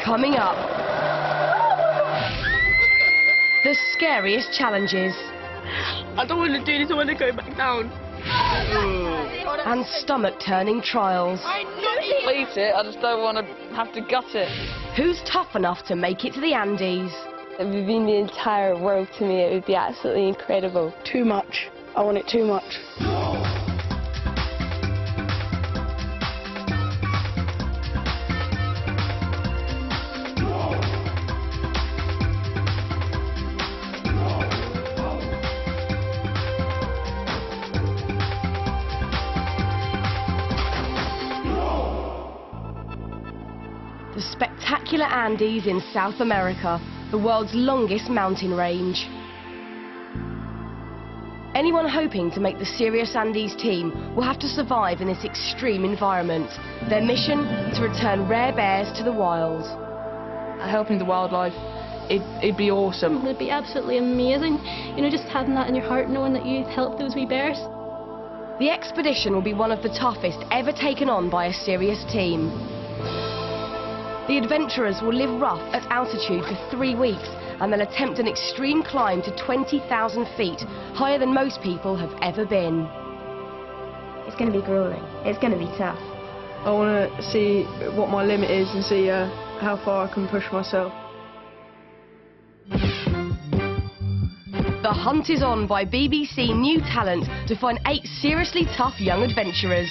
Coming up, the scariest challenges. I don't want to do this, I want to go back down. And stomach-turning trials. I complete it, I just don't want to have to gut it. Who's tough enough to make it to the Andes? It would mean the entire world to me. It would be absolutely incredible. Too much. I want it too much. The spectacular Andes in South America, the world's longest mountain range. Anyone hoping to make the Serious Andes team will have to survive in this extreme environment. Their mission, to return rare bears to the wild. Helping the wildlife, it'd be awesome. It'd be absolutely amazing, you know, just having that in your heart, knowing that you've helped those wee bears. The expedition will be one of the toughest ever taken on by a serious team. The adventurers will live rough at altitude for 3 weeks, and they'll attempt an extreme climb to 20,000 feet, higher than most people have ever been. It's going to be grueling. It's going to be tough. I want to see what my limit is and see how far I can push myself. The Hunt is On by BBC New Talent to find 8 seriously tough young adventurers.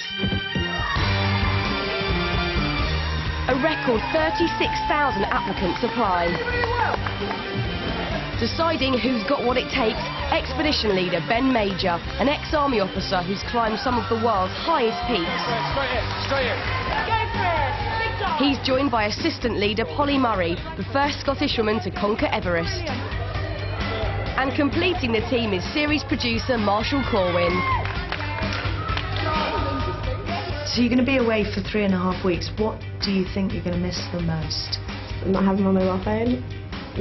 A record 36,000 applicants apply. Deciding who's got what it takes, expedition leader Ben Major, an ex-army officer who's climbed some of the world's highest peaks. Straight in. He's joined by assistant leader Polly Murray, the first Scottish woman to conquer Everest. And completing the team is series producer Marshall Corwin. So you're going to be away for 3.5 weeks. What do you think you're going to miss the most? Not having my mobile phone,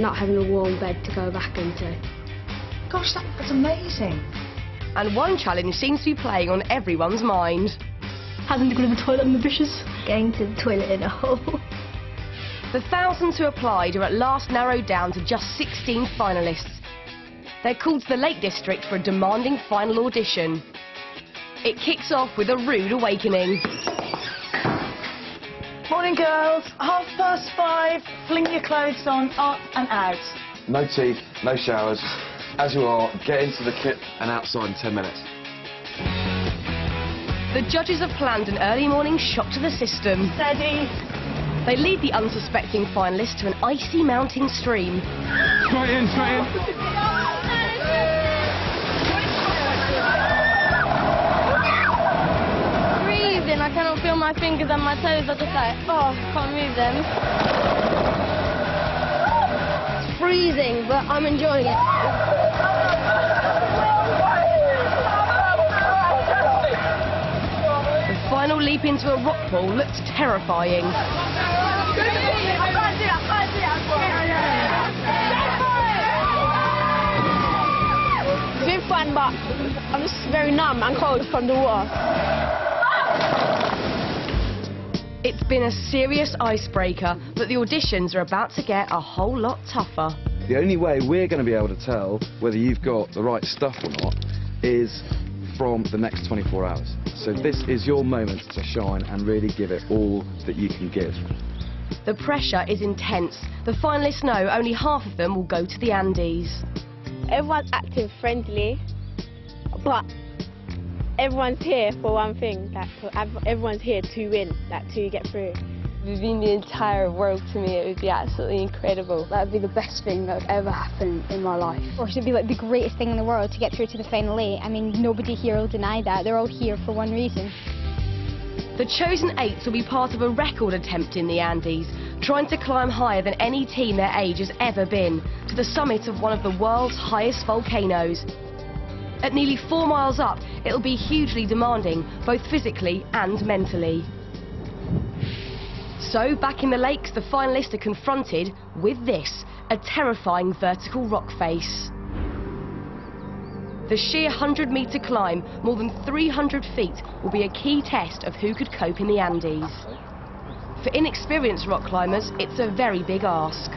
not having a warm bed to go back into. Gosh, that's amazing. And one challenge seems to be playing on everyone's mind. Having to go to the toilet in the bushes. Going to the toilet in a hole. The thousands who applied are at last narrowed down to just 16 finalists. They're called to the Lake District for a demanding final audition. It kicks off with a rude awakening. Morning, girls. 5:30. Fling your clothes on, up and out. No teeth, no showers. As you are, get into the kit and outside in 10 minutes. The judges have planned an early morning shock to the system. Steady. They lead the unsuspecting finalists to an icy mountain stream. Straight in, straight in. Breathing, I cannot feel my fingers and my toes. I'm just like, oh, I can't move them. It's freezing, but I'm enjoying it. The final leap into a rock pool looks terrifying. It's been fun, but I'm just very numb and cold from the water. It's been a serious icebreaker, but the auditions are about to get a whole lot tougher. The only way we're going to be able to tell whether you've got the right stuff or not is from the next 24 hours. So this is your moment to shine and really give it all that you can give. The pressure is intense. The finalists know only half of them will go to the Andes. Everyone's acting friendly, but everyone's here for one thing. Everyone's here to win, to get through. It would mean the entire world to me. It would be absolutely incredible. That would be the best thing that would ever happen in my life. Of course, it'd be like the greatest thing in the world to get through to the final 8. I mean, nobody here will deny that. They're all here for one reason. The chosen 8 will be part of a record attempt in the Andes, trying to climb higher than any team their age has ever been, to the summit of one of the world's highest volcanoes. At nearly 4 miles up, it'll be hugely demanding, both physically and mentally. So, back in the lakes, the finalists are confronted with this, a terrifying vertical rock face. The sheer 100-metre climb, more than 300 feet, will be a key test of who could cope in the Andes. For inexperienced rock climbers, it's a very big ask.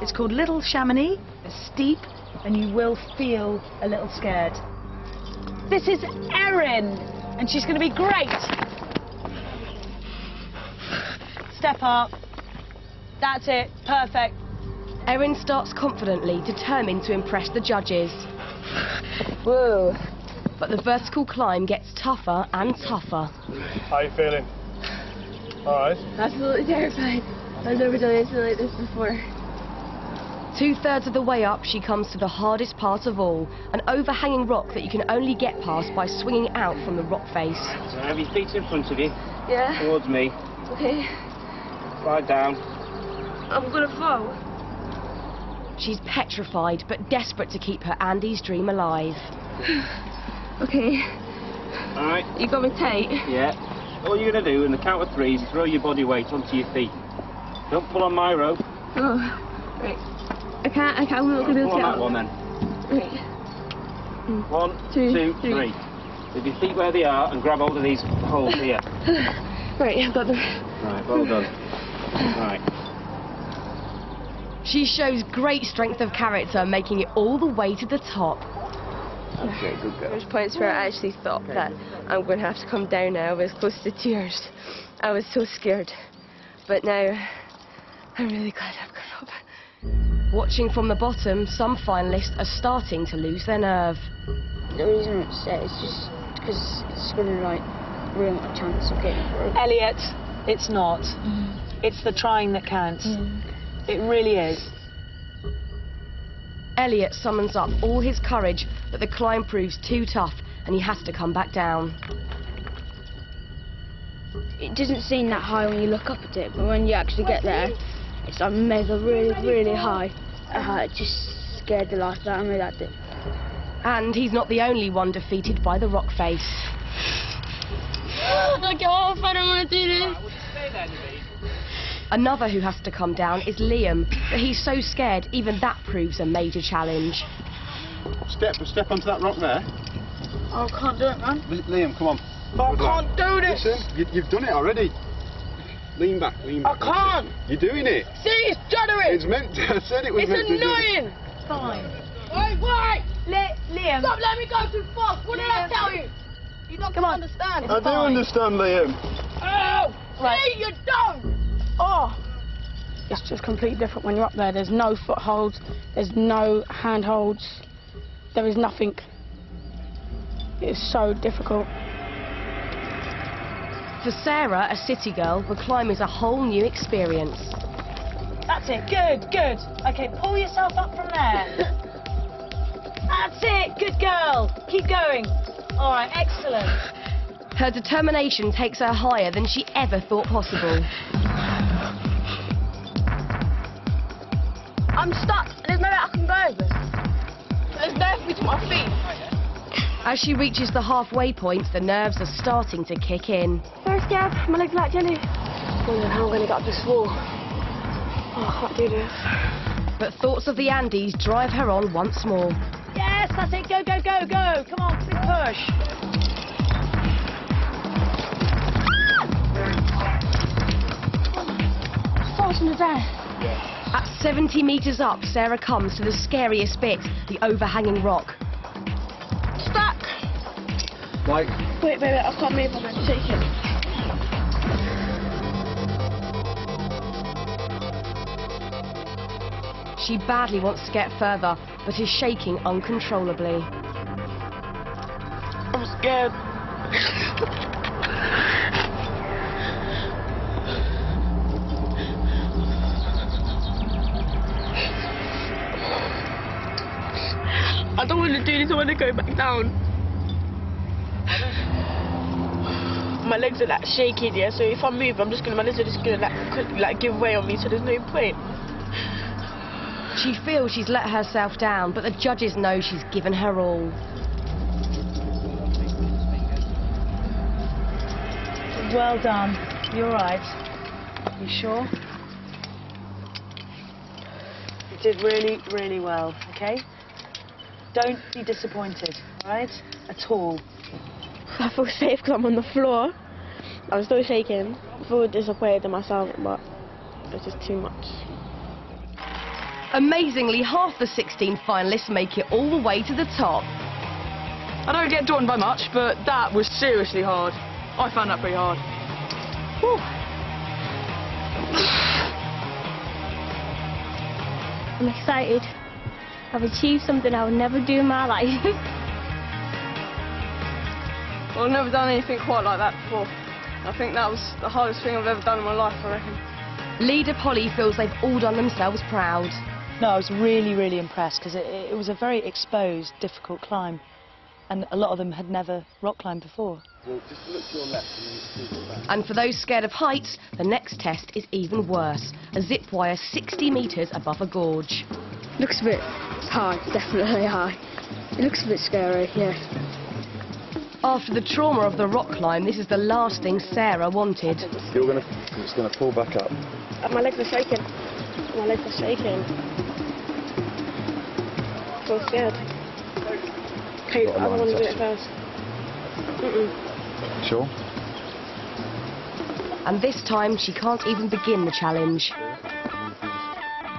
It's called Little Chamonix. It's steep, and you will feel a little scared. This is Erin, and she's going to be great. Step up. That's it. Perfect. Erin starts confidently, determined to impress the judges. Whoa. But the vertical climb gets tougher and tougher. How are you feeling? All right. Absolutely terrified. I've never done anything like this before. 2/3 of the way up, she comes to the hardest part of all, an overhanging rock that you can only get past by swinging out from the rock face. So have your feet in front of you. Yeah. Towards me. Okay. Slide down. I'm gonna fall. She's petrified, but desperate to keep her Andes dream alive. Okay. All right. You got me tight. Yeah. All you're going to do, in the count of 3, is throw your body weight onto your feet. Don't pull on my rope. Oh, right. I'm not gonna be able to pull on get that out. one then. Right. 1, Two, 2, three. 3. With your feet where they are and grab hold of these holes here. Right, I've got them. Right, well done. Right. She shows great strength of character, making it all the way to the top. Okay, good girl. There's points where I actually thought that I'm going to have to come down now. I was close to tears. I was so scared. But now, I'm really glad I've got up. Watching from the bottom, some finalists are starting to lose their nerve. The reason I'm upset is just because it's going to, like, ruin my chance of getting through. Elliot, it's not. It's the trying that counts. It really is. Elliot summons up all his courage, but the climb proves too tough and he has to come back down. It doesn't seem that high when you look up at it, but when you actually get there, it's like mega, really, really high. It just scared the life out of me, that did. And he's not the only one defeated by the rock face. Get off, I don't want to do this. Another who has to come down is Liam, but he's so scared even that proves a major challenge. Step onto that rock there. Oh, I can't do it, man. Liam, come on. I can't do this. Listen, you've done it already. Lean back, lean back. I can't. You're doing it. See, it's juddering. It's meant to, I said it was meant to. It's annoying. Fine. Wait. Liam. Stop letting me go too fast. What did I tell you? You don't understand. I do understand, Liam. Oh, right. See, you don't. Oh, it's just completely different when you're up there. There's no footholds, there's no handholds, there is nothing. It's so difficult. For Sarah, a city girl, the climb is a whole new experience. That's it. Good. Okay, pull yourself up from there. That's it. Good girl. Keep going. All right, excellent. Her determination takes her higher than she ever thought possible. I'm stuck. There's no way I can go over. There's no between my feet. As she reaches the halfway point, the nerves are starting to kick in. Very scared. My legs are like jelly. I don't know how I'm going to get up this wall. Oh, I can't do this. But thoughts of the Andes drive her on once more. Yes, that's it. Go. Come on, big push. Fasten it down. At 70 metres up, Sarah comes to the scariest bit, the overhanging rock. Stuck. Like. Wait, I can't move. I'm going to take it. She badly wants to get further, but is shaking uncontrollably. I'm scared. I don't want to do this, I want to go back down. My legs are like shaking, yeah, so if I move, my legs are just going to like give way on me, so there's no point. She feels she's let herself down, but the judges know she's given her all. Well done. You're right. You sure? You did really, really well, okay? Don't be disappointed, all right? At all. I feel safe because I'm on the floor. I'm still shaking. I feel disappointed in myself, but it's just too much. Amazingly, half the 16 finalists make it all the way to the top. I don't get daunted by much, but that was seriously hard. I found that pretty hard. Whew. I'm excited. I've achieved something I would never do in my life. Well, I've never done anything quite like that before. I think that was the hardest thing I've ever done in my life, I reckon. Leader Polly feels they've all done themselves proud. No, I was really, really impressed because it was a very exposed, difficult climb. And a lot of them had never rock climbed before. Well, just look to your left and then see your back. And for those scared of heights, the next test is even worse. A zip wire 60 metres above a gorge. Looks a bit high, definitely high. It looks a bit scary, yeah. After the trauma of the rock climb, this is the last thing Sarah wanted. You're just going to pull back up. My legs are shaking. My legs are shaking. I'm so scared. Okay, I want to do it first. Sure. And this time she can't even begin the challenge.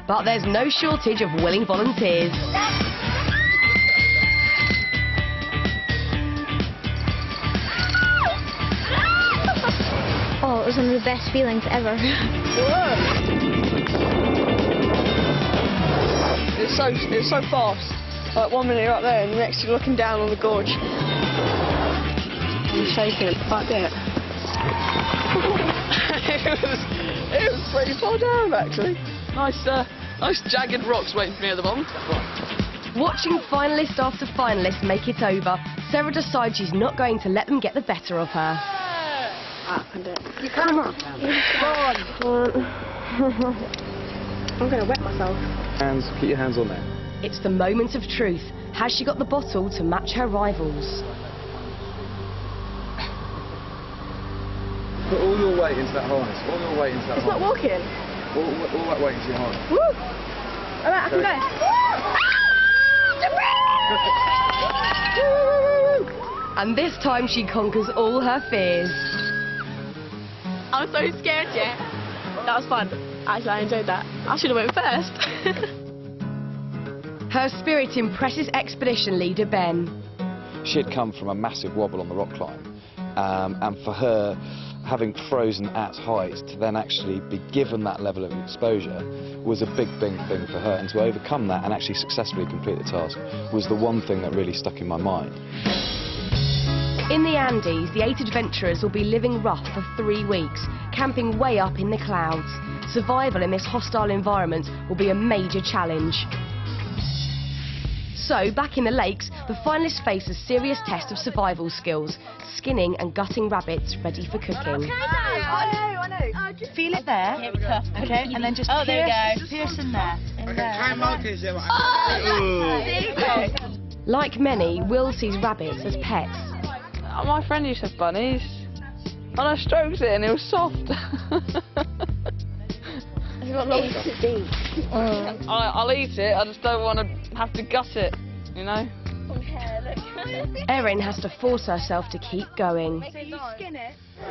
But there's no shortage of willing volunteers. Oh, it was one of the best feelings ever. It's so fast. Like 1 minute you're up there and the next you're looking down on the gorge. I'm shaking quite a bit. it was pretty far down actually. Nice jagged rocks waiting for me at the bottom. Watching finalist after finalist make it over, Sarah decides she's not going to let them get the better of her. I can do it. You come on. Come on. I'm going to wet myself. Keep your hands on there. It's the moment of truth. Has she got the bottle to match her rivals? Put all your weight into that harness. All your weight into that It's harness. not walking. All that weight into your harness. Woo! Alright, I can go. And this time she conquers all her fears. I'm so scared, yeah. That was fun. Actually, I enjoyed that. I should have went first. Her spirit impresses expedition leader Ben. She had come from a massive wobble on the rock climb, and for her, having frozen at height, to then actually be given that level of exposure was a big thing for her, and to overcome that and actually successfully complete the task was the one thing that really stuck in my mind. In the Andes, the 8 adventurers will be living rough for 3 weeks, camping way up in the clouds. Survival in this hostile environment will be a major challenge. So, back in the lakes, the finalists face a serious test of survival skills, skinning and gutting rabbits ready for cooking. I know. Feel it there. Okay, and then just pierce in there. Like many, Will sees rabbits as pets. My friend used to have bunnies, and I stroked it and it was soft. It's got lots of teeth. I'll eat it, I just don't want to have to gut it, you know? Erin has to force herself to keep going. I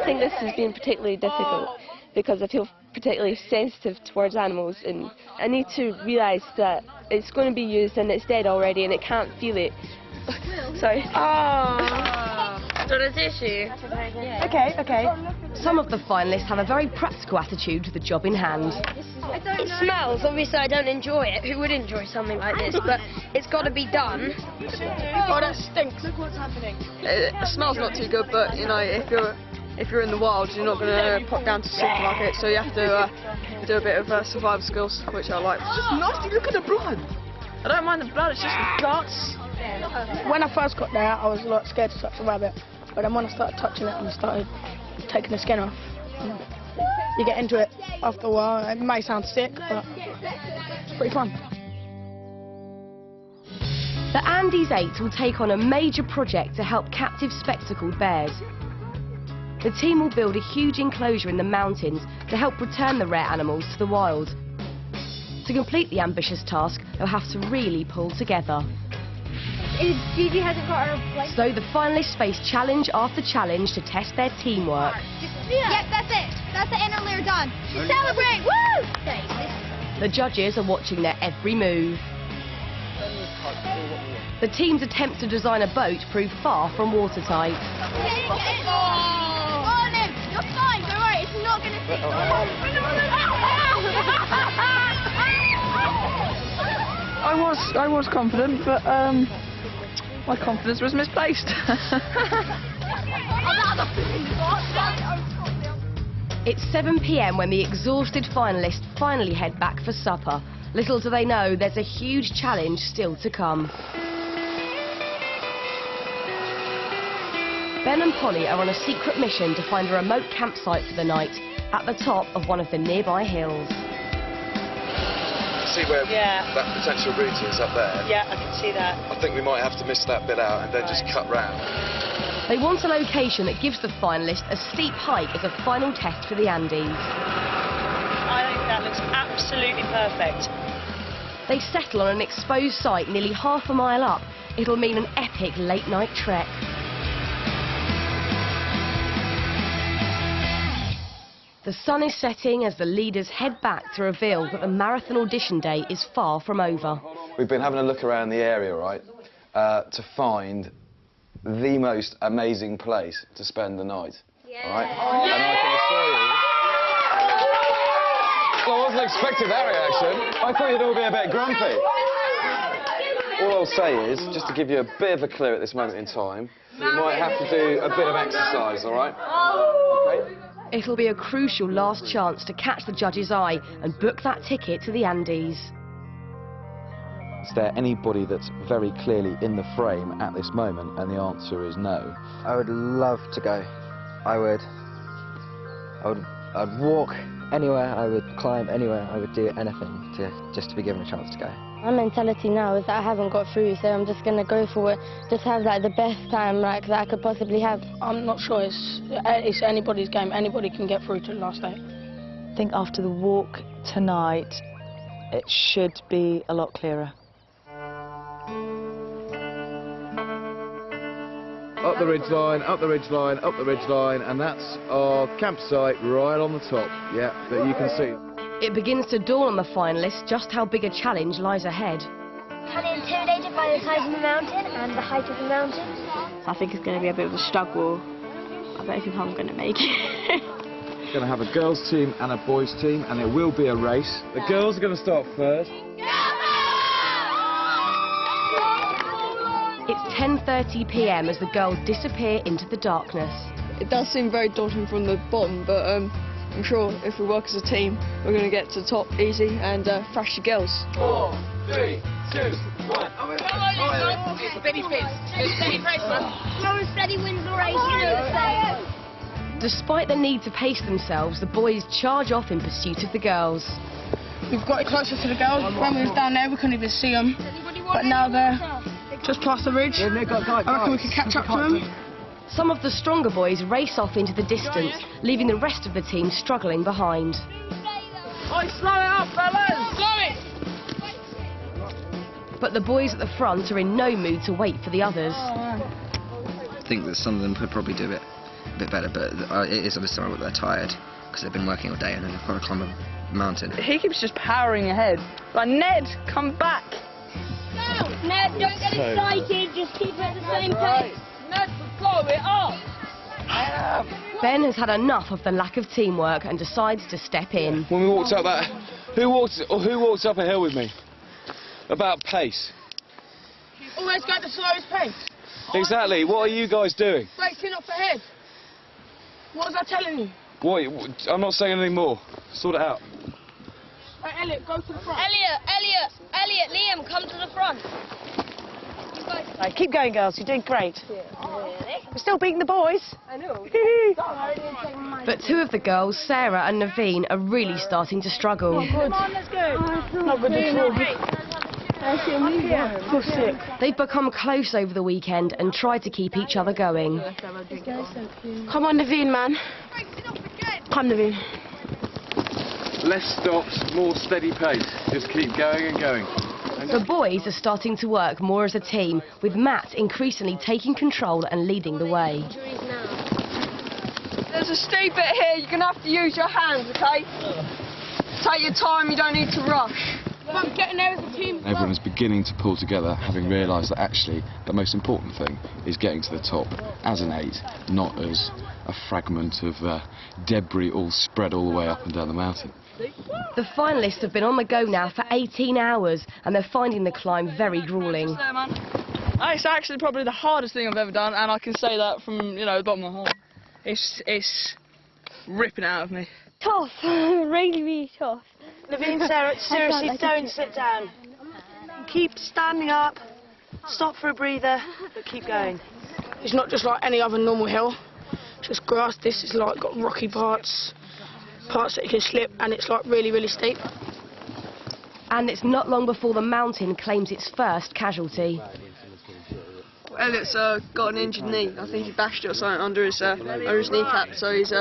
think this has been particularly difficult because I feel particularly sensitive towards animals, and I need to realise that it's going to be used and it's dead already and it can't feel it. Sorry. Okay. Some of the finalists have a very practical attitude to the job in hand. It smells. Obviously, I don't enjoy it. Who would enjoy something like this? But it's got to be done. Oh, that stinks. Look what's happening. It smells not too good, but you know, if you're in the wild, you're not going to pop down to supermarket, so you have to do a bit of survival skills, which I like. It's just nasty. Look at the blood. I don't mind the blood. It's just the guts. When I first got there, I was a lot scared to touch a rabbit, but then when I started touching it and I started taking the skin off, you get into it after a while. It may sound sick, but it's pretty fun. The Andes 8 will take on a major project to help captive spectacled bears. The team will build a huge enclosure in the mountains to help return the rare animals to the wild. To complete the ambitious task, they'll have to really pull together. Gigi hasn't got her place. So the finalists face challenge after challenge to test their teamwork. Yep, that's it. That's the inner layer done. Celebrate! Woo! The judges are watching their every move. The team's attempts to design a boat prove far from watertight. Oh, no, you're fine. Don't worry, it's not going to sink. I was confident, but my confidence was misplaced. It's 7 p.m. when the exhausted finalists finally head back for supper. Little do they know there's a huge challenge still to come. Ben and Polly are on a secret mission to find a remote campsite for the night at the top of one of the nearby hills. See where that potential route is up there? Yeah, I can see that. I think we might have to miss that bit out and then just cut round. They want a location that gives the finalists a steep hike as a final test for the Andes. I think that looks absolutely perfect. They settle on an exposed site nearly half a mile up. It'll mean an epic late-night trek. The sun is setting as the leaders head back to reveal that the marathon audition day is far from over. We've been having a look around the area, right, to find the most amazing place to spend the night. Yeah. All right? And I can assure you... Well, I wasn't expecting that reaction. I thought you'd all be a bit grumpy. All I'll say is, just to give you a bit of a clue at this moment in time, we might have to do a bit of exercise, all right? Okay? It'll be a crucial last chance to catch the judge's eye and book that ticket to the Andes. Is there anybody that's very clearly in the frame at this moment? And the answer is no. I would love to go. I'd walk anywhere, I would climb anywhere, I would do anything just to be given a chance to go. My mentality now is that I haven't got through, so I'm just going to go for it, just have like the best time that I could possibly have. I'm not sure, it's anybody's game, anybody can get through to the last day. I think after the walk tonight, it should be a lot clearer. Up the ridge line, up the ridge line, up the ridge line, and that's our campsite right on the top, yeah, that you can see. It begins to dawn on the finalists just how big a challenge lies ahead. Kind of intimidated by the size of the mountain and the height of the mountain. I think it's going to be a bit of a struggle. I don't think I'm going to make it. We're going to have a girls' team and a boys' team, and it will be a race. The girls are going to start first. It's 10:30 p.m. as the girls disappear into the darkness. It does seem very daunting from the bottom, but I'm sure if we work as a team, we're going to get to the top easy and thrash the girls. 4, 3, 2, 1. Steady pace. Steady pace, man. Slow and steady wins the race, you know what I'm saying? Despite the need to pace themselves, the boys charge off in pursuit of the girls. We've got it closer to the girls. When we was down there, we couldn't even see them. But now they're just past the ridge. I reckon we could catch up to them. Some of the stronger boys race off into the distance, leaving the rest of the team struggling behind. Slow it up, fellas! Slow it! But the boys at the front are in no mood to wait for the others. I think that some of them could probably do it a bit better, but it is obviously that they're tired because they've been working all day and then they've got to climb a mountain. He keeps just powering ahead. Like, Ned, come back! No, Ned, don't get excited, just keep it at the same pace. Ned, blow it up! Ben has had enough of the lack of teamwork and decides to step in. When we walked up that... Who walked up a hill with me? About pace. Always go at the slowest pace. Exactly. What are you guys doing? Racing up ahead. What was I telling you? What? I'm not saying anything more. Sort it out. Right, Elliot, go to the front. Elliot, Liam, come to the front. Right, keep going, girls. You're doing great. We're still beating the boys. I know. But two of the girls, Sarah and Naveen, are really starting to struggle. Come on, let's go. Not good at all. Feel sick. They've become close over the weekend and tried to keep each other going. Come on, Naveen, man. Come, Naveen. Less stops, more steady pace. Just keep going and going. The boys are starting to work more as a team, with Matt increasingly taking control and leading the way. there's a steep bit here, you're going to have to use your hands, okay? Take your time, you don't need to rush. I'm getting there as a team. Everyone is beginning to pull together, having realised that actually the most important thing is getting to the top as an 8, not as a fragment of debris all spread all the way up and down the mountain. The finalists have been on the go now for 18 hours and they're finding the climb very gruelling. It's actually probably the hardest thing I've ever done, and I can say that from, you know, the bottom of my heart. It's ripping out of me. Tough, really, really tough. Naveen, Sarah, seriously, don't sit down. Keep standing up, stop for a breather, but keep going. It's not just like any other normal hill. It's just grass. This is like got rocky parts that you can slip, and it's like really, really steep. And it's not long before the mountain claims its first casualty. Elliot's got an injured knee. I think he bashed it or something under his kneecap, so he's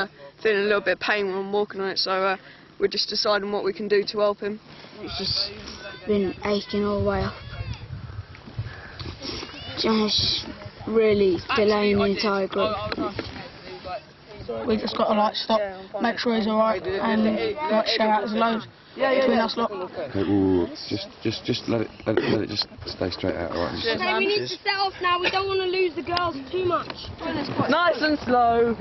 feeling a little bit of pain when walking on it. So we're just deciding what we can do to help him. It's just been aching all the way up. Just really delaying the entire group. We just got to like stop, make sure he's alright, and like share out his load between us lot. Okay, ooh, just let it just stay straight out, alright? Okay, we need to set off now. We don't want to lose the girls too much. Nice and slow.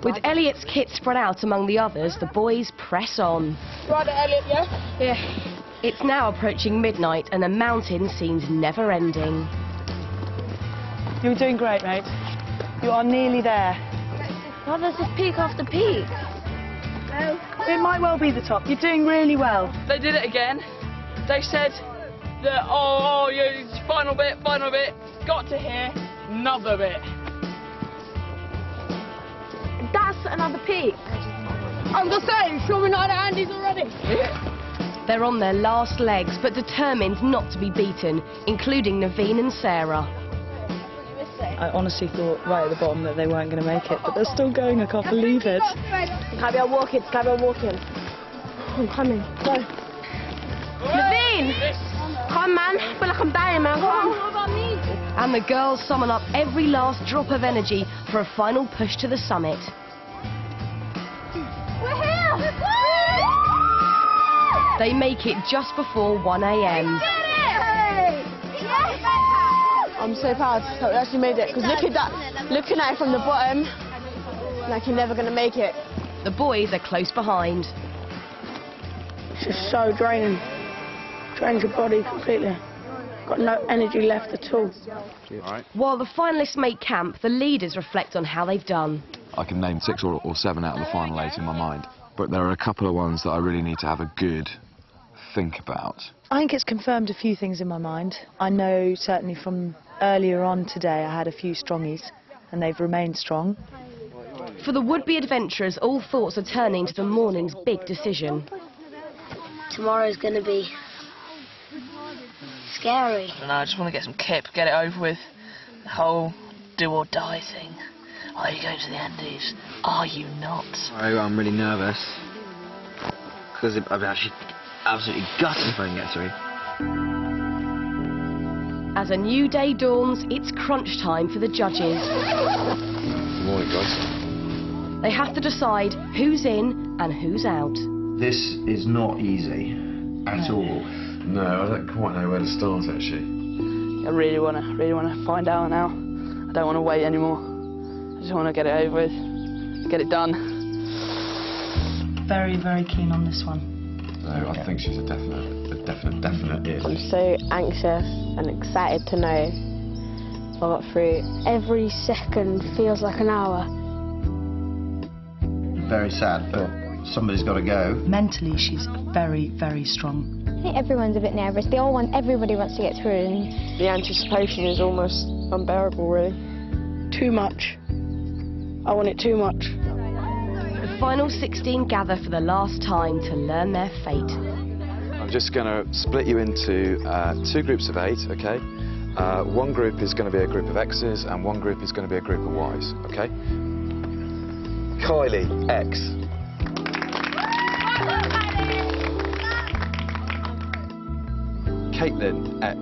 With Elliot's kit spread out among the others, the boys press on. Right, Elliot, yeah? Yeah. It's now approaching midnight and the mountain seems never ending. You're doing great, mate. You are nearly there. Oh, there's this peak after peak. It might well be the top. You're doing really well. They did it again. They said that, yeah, final bit, got to here, another bit. That's another peak. I'm just saying, sure we're not at Andy's already. They're on their last legs, but determined not to be beaten, including Naveen and Sarah. I honestly thought right at the bottom that they weren't going to make it, but they're still going. I can't believe it. Carry on walking, carry on walking. I'm coming, go. Naveen! Come, man. I feel like I'm dying, man. Come. What about me? And the girls summon up every last drop of energy for a final push to the summit. We're here! They make it just before 1 a.m. I'm so proud that we actually made it, because look at that, looking at it from the bottom, like you're never going to make it. The boys are close behind. It's just so draining. Drains your body completely. Got no energy left at all. While the finalists make camp, the leaders reflect on how they've done. I can name 6 or 7 out of the final 8 in my mind, but there are a couple of ones that I really need to have a good think about. I think it's confirmed a few things in my mind. I know certainly from earlier on today I had a few strongies and they've remained strong. For the would-be adventurers, all thoughts are turning to the morning's big decision. Tomorrow's going to be scary. I don't know, I just want to get some kip, get it over with. The whole do or die thing. Are you going to the Andes? Are you not? I'm really nervous because I'd be actually absolutely gutted if I can get through. As a new day dawns, it's crunch time for the judges. Good morning, guys. They have to decide who's in and who's out. This is not easy at all. No, I don't quite know where to start, actually. I really want to find out now. I don't want to wait anymore. I just want to get it over with, get it done. Very, very keen on this one. No, I think she's a definite in. I'm so anxious and excited to know if I got through. Every second feels like an hour. Very sad, but somebody's got to go. Mentally, she's very, very strong. I think everyone's a bit nervous. Everybody wants to get through. And The anticipation is almost unbearable, really. Too much. I want it too much. The final 16 gather for the last time to learn their fate. I'm just going to split you into 2 groups of 8, okay? One group is going to be a group of X's and one group is going to be a group of Y's, okay? Kylie, X. Caitlin, X.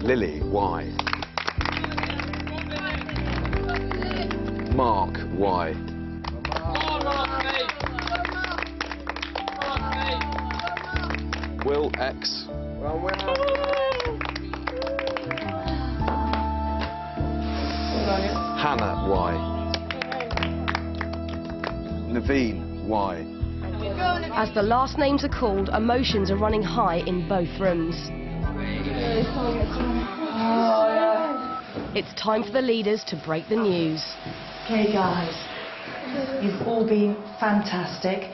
Lily, Y. Y. Will X. Hannah Y. Naveen Y. As the last names are called, emotions are running high in both rooms. It's time for the leaders to break the news. Okay, guys, you've all been fantastic,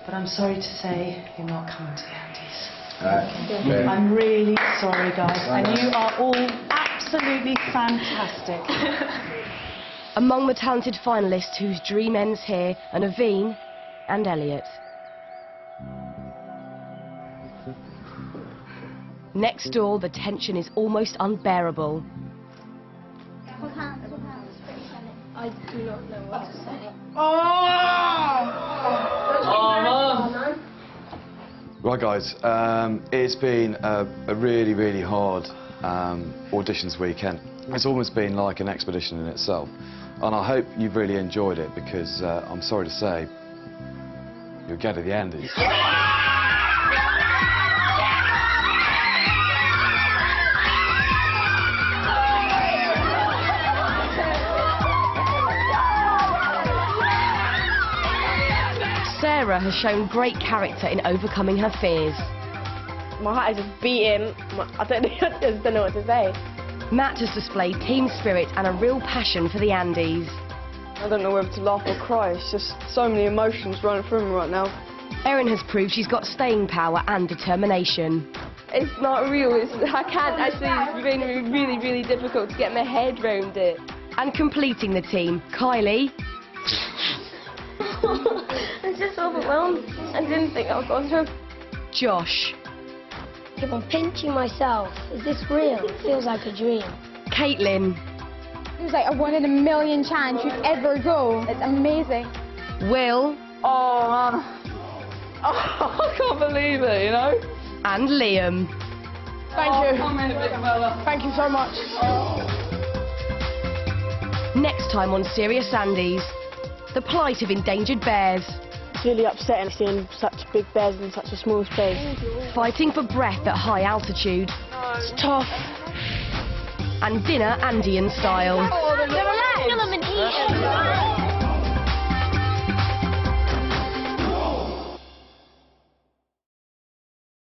but I'm sorry to say you're not coming to the Andes. I'm really sorry, guys, and you are all absolutely fantastic. Among the talented finalists whose dream ends here are Naveen and Elliot. Next door, the tension is almost unbearable. I do not know what to say. Right, guys, it's been a really, really hard auditions weekend. It's almost been like an expedition in itself. And I hope you've really enjoyed it because I'm sorry to say, you'll get to the Andes. Sarah has shown great character in overcoming her fears. My heart is just beating. I just don't know what to say. Matt has displayed team spirit and a real passion for the Andes. I don't know whether to laugh or cry. It's just so many emotions running through me right now. Erin has proved she's got staying power and determination. It's not real. I can't actually. It's been really, really difficult to get my head round it. And completing the team, Kylie. I'm just overwhelmed. I didn't think I would go through. Josh. I keep on pinching myself. Is this real? It feels like a dream. Caitlin. It was like a 1 in a million chance you'd ever go. It's amazing. Will. Oh, man. Oh, I can't believe it, you know? And Liam. Thank you. Thank you so much. Next time on Serious Andes, the plight of endangered bears. It's really upsetting seeing such big bears in such a small space. Fighting for breath at high altitude. It's tough. And dinner Andean style. Oh, kill them and eat them.